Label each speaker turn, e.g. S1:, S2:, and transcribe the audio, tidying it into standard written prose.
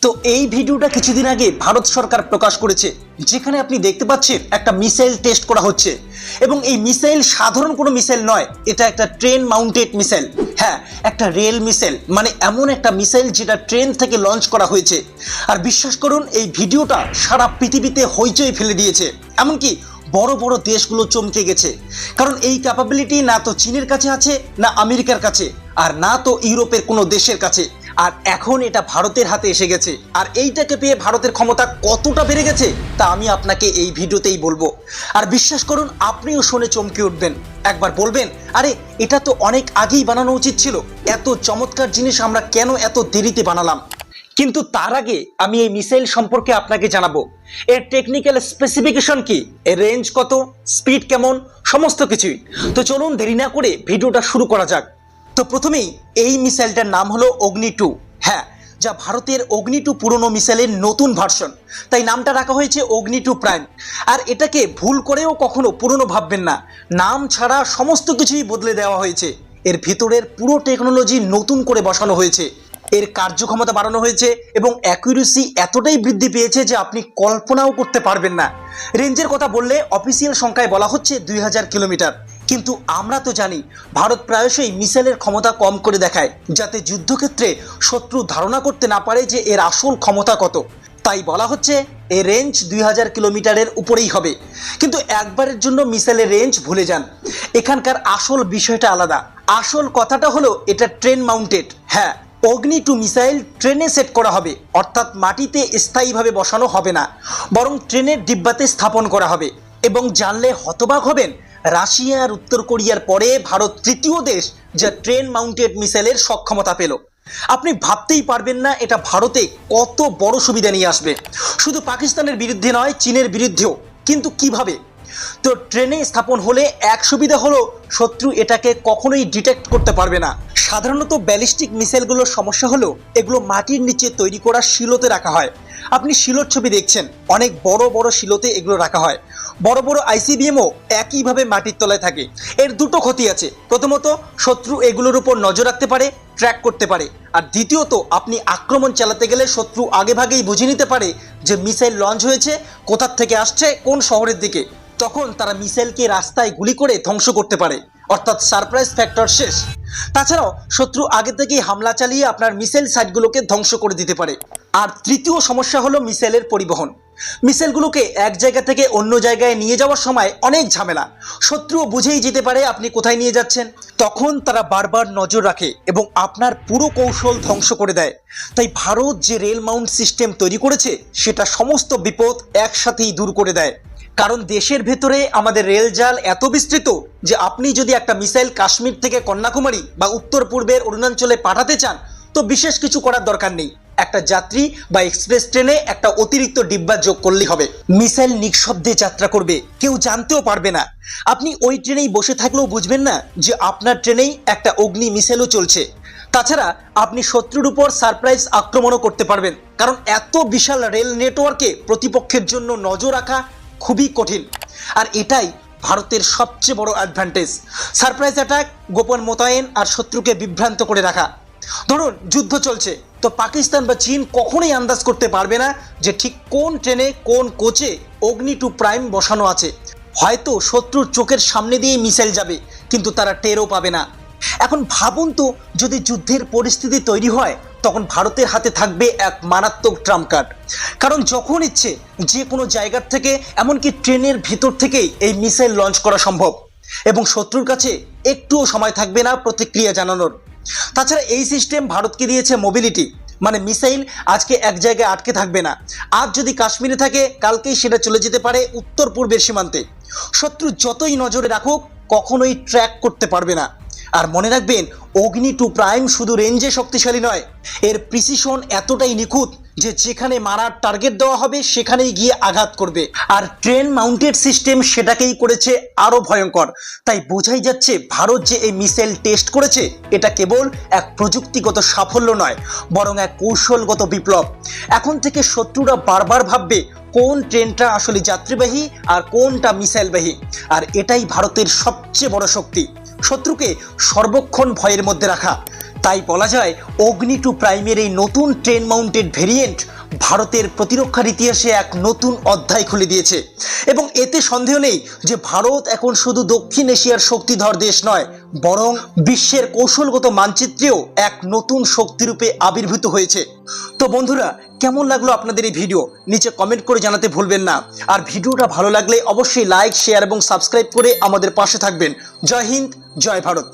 S1: তো এই ভিডিওটা কিছুদিন আগে ভারত সরকার প্রকাশ করেছে, যেখানে আপনি দেখতে পাচ্ছেন একটা মিসাইল টেস্ট করা হচ্ছে। এবং এই মিসাইল সাধারণ কোনো মিসাইল নয়, এটা একটা ট্রেন মাউন্টেড মিসাইল। হ্যাঁ, একটা রেল মিসাইল, মানে এমন একটা মিসাইল যেটা ট্রেন থেকে লঞ্চ করা হয়েছে। আর বিশ্বাস করুন, এই ভিডিওটা সারা পৃথিবীতে হইচই ফেলে দিয়েছে, এমনকি বড় বড় দেশগুলো চমকে গেছে। কারণ এই ক্যাপাবিলিটি না তো চীনের কাছে আছে, না আমেরিকার কাছে, আর না তো ইউরোপের কোনো দেশের কাছে। আর এখন এটা ভারতের হাতে এসে গেছে। আর এইটাকে পেয়ে ভারতের ক্ষমতা কতটা বেড়ে গেছে তা আমি আপনাকে এই ভিডিওতেই বলবো। আর বিশ্বাস করুন, আপনিও শুনে চমকে উঠবেন। একবার বলবেন, আরে এটা তো অনেক আগেই বানানো উচিত ছিল, এত চমৎকার জিনিস আমরা কেন এত দেরিতে বানালাম। কিন্তু তার আগে আমি এই মিসাইল সম্পর্কে আপনাকে জানাবো। এর টেকনিক্যাল স্পেসিফিকেশন কি, এর রেঞ্জ কত, স্পিড কেমন, সমস্ত কিছুই। তো চলুন দেরি না করে ভিডিওটা শুরু করা যাক। তো প্রথমেই এই মিসাইলটার নাম হলো অগ্নি 2। হ্যাঁ, যা ভারতের অগ্নি 2 পুরনো মিসাইলের নতুন ভার্সন, তাই নামটা রাখা হয়েছে অগ্নি 2 প্রাইম। আর এটাকে ভুল করেও কখনো পুরনো ভাববেন না, নাম ছাড়া সমস্ত কিছুই বদলে দেওয়া হয়েছে। এর ভিতরের পুরো টেকনোলজি নতুন করে বসানো হয়েছে, এর কার্যক্ষমতা বাড়ানো হয়েছে এবং অ্যাকুরেসি এতটাই বৃদ্ধি পেয়েছে যে আপনি কল্পনাও করতে পারবেন না। রেঞ্জের কথা বললে অফিসিয়াল সংখ্যায় বলা হচ্ছে 2000 কিলোমিটার, কিন্তু আমরা তো জানি ভারত প্রায়শই মিসাইলের ক্ষমতা কম করে দেখায়, যাতে যুদ্ধক্ষেত্রে শত্রু ধারণা করতে না পারে যে এর আসল ক্ষমতা কত। তাই বলা হচ্ছে এর রেঞ্জ 2000 কিলোমিটারের উপরেই হবে। কিন্তু একবারের জন্য মিসাইলের রেঞ্জ ভুলে যান, এখানকার আসল বিষয়টা আলাদা। আসল কথাটা হলো এটা ট্রেন মাউন্টেড। হ্যাঁ, অগ্নি 2 মিসাইল ট্রেনে সেট করা হবে, অর্থাৎ মাটিতে স্থায়ীভাবে বসানো হবে না, বরং ট্রেনের ডিব্বাতে স্থাপন করা হবে। এবং জানলে হতবাক হবেন, রাশিয়া আর উত্তর কোরিয়ার পরে ভারত তৃতীয় দেশ যা ট্রেন মাউন্টেড মিসাইলের সক্ষমতা পেল। আপনি ভাবতেই পারবেন না এটা ভারতে কত বড় সুবিধা নিয়ে আসবে, শুধু পাকিস্তানের বিরুদ্ধে নয়, চীনের বিরুদ্ধেও। কিন্তু কিভাবে? তো ট্রেনে স্থাপন হলে এক সুবিধা হলো শত্রু এটাকে কখনোই ডিটেক্ট করতে পারবে না। সাধারণত ব্যালিস্টিক মিসাইলগুলোর সমস্যা হলো এগুলো মাটির নিচে তৈরি করা শিলোতে রাখা হয়। আপনি শিলোর ছবি দেখছেন, অনেক বড় বড় শিলোতে এগুলো রাখা হয়। বড় বড় আইসিবিএমও একইভাবে মাটির তলায় থাকে। এর দুটো ক্ষতি আছে, প্রথমত শত্রু এগুলোর উপর নজর রাখতে পারে, ট্র্যাক করতে পারে। আর দ্বিতীয়ত, আপনি আক্রমণ চালাতে গেলে শত্রু আগেভাগেই বুঝে নিতে পারে যে মিসাইল লঞ্চ হয়েছে, কোথার থেকে আসছে, কোন শহরের দিকে। তখন তারা মিসাইলকে রাস্তায় গুলি করে ধ্বংস করতে পারে, অর্থাৎ সারপ্রাইজ ফ্যাক্টর শেষ। তাছাড়াও শত্রু আগে থেকেই হামলা চালিয়ে আপনার মিসাইল সাইটগুলোকে ধ্বংস করে দিতে পারে। আর তৃতীয় সমস্যা হলো মিসাইলের পরিবহন। মিসাইলগুলোকে এক জায়গা থেকে অন্য জায়গায় নিয়ে যাওয়ার সময় অনেক ঝামেলা। শত্রুও বুঝেই যেতে পারে আপনি কোথায় নিয়ে যাচ্ছেন, তখন তারা বারবার নজর রাখে এবং আপনার পুরো কৌশল ধ্বংস করে দেয়। তাই ভারত যে রেল মাউন্ট সিস্টেম তৈরি করেছে সেটা সমস্ত বিপদ একসাথেই দূর করে দেয়। কারণ দেশের ভেতরে আমাদের রেল জাল এত বিস্তৃত যে আপনি যদি একটা মিসাইল কাশ্মীর থেকে কন্যাকুমারী বা উত্তর পূর্বের অরুণাচলে পাঠাতে চান, তো বিশেষ কিছু করার দরকার নেই। একটা যাত্রী বা এক্সপ্রেস ট্রেনে একটা অতিরিক্ত ডিব্বা যোগ করলেই হবে। মিসাইল নিঃশব্দে যাত্রা করবে, কেউ জানতেও পারবে না। আপনি ওই ট্রেনেই বসে থাকলেও বুঝবেন না যে আপনার ট্রেনেই একটা অগ্নি মিসাইলও চলছে। তাছাড়া আপনি শত্রুর উপর সারপ্রাইজ আক্রমণও করতে পারবেন, কারণ এত বিশাল রেল নেটওয়ার্কে প্রতিপক্ষের জন্য নজর রাখা খুবই কঠিন। আর এটাই ভারতের সবচেয়ে বড় অ্যাডভান্টেজ। সারপ্রাইজ অ্যাটাক, গোপন মোতায়েন আর শত্রুকে বিভ্রান্ত করে রাখা। ধরুন যুদ্ধ চলছে, তো পাকিস্তান বা চীন কখনোই আন্দাজ করতে পারবে না যে ঠিক কোন ট্রেনে কোন কোচে অগ্নি 2 প্রাইম বসানো আছে। হয়তো শত্রুর চোখের সামনে দিয়েই মিসাইল যাবে, কিন্তু তারা টেরও পাবে না। এখন ভাবুন তো, যদি যুদ্ধের পরিস্থিতি তৈরি হয়, তখন ভারতের হাতে থাকবে এক মারাত্মক ট্রাম্প কার্ড। কারণ যখন ইচ্ছে যে কোনো জায়গার থেকে, এমনকি ট্রেনের ভিতর থেকেই এই মিসাইল লঞ্চ করা সম্ভব, এবং শত্রুর কাছে একটুও সময় থাকবে না প্রতিক্রিয়া জানানোর। তাছাড়া এই সিস্টেম ভারতকে দিয়েছে মোবিলিটি, মানে মিসাইল আজকে এক জায়গায় আটকে থাকবে না। আজ যদি কাশ্মীরে থাকে, কালকেই সেটা চলে যেতে পারে উত্তর পূর্বের সীমান্তে। শত্রু যতই নজরে রাখুক, কখনোই ট্র্যাক করতে পারবে না। আর মনে রাখবেন, অগ্নি 2 প্রাইম শুধু রেঞ্জে শক্তিশালী নয়, এর প্রিসিশন এতটাই নিখুঁত যে যেখানে মারার টার্গেট দেওয়া হবে সেখানেই গিয়ে আঘাত করবে। আর ট্রেন মাউন্টেড সিস্টেম সেটাকেই করেছে আরো ভয়ঙ্কর। তাই বোঝাই যাচ্ছে ভারত যে এই মিসাইল টেস্ট করেছে, এটা কেবল এক প্রযুক্তিগত সাফল্য নয়, বরং এক কৌশলগত বিপ্লব। এখন থেকে শত্রুরা বারবার ভাববে কোন ট্রেনটা আসলে যাত্রীবাহী আর কোনটা মিসাইলবাহী। আর এটাই ভারতের সবচেয়ে বড় শক্তি, শত্রুকে সর্বক্ষণ ভয়ের মধ্যে রাখা। তাই বলা যায় অগ্নি 2 প্রাইমের এই নতুন ট্রেন মাউন্টেড ভেরিয়েন্ট ভারতের প্রতিরক্ষার ইতিহাসে এক নতুন অধ্যায় খুলে দিয়েছে এবং এতে সন্দেহ নেই যে ভারত এখন শুধু দক্ষিণ এশিয়ার শক্তিধর দেশ নয়, বরং বিশ্বের কৌশলগত মানচিত্রেও এক নতুন শক্তিরূপে আবির্ভূত হয়েছে। তো বন্ধুরা, কেমন লাগলো আপনাদের এই ভিডিও নিচে কমেন্ট করে জানাতে ভুলবেন না। আর ভিডিওটা ভালো লাগলে অবশ্যই লাইক, শেয়ার এবং সাবস্ক্রাইব করে আমাদের পাশে থাকবেন। জয় হিন্দ, জয় ভারত।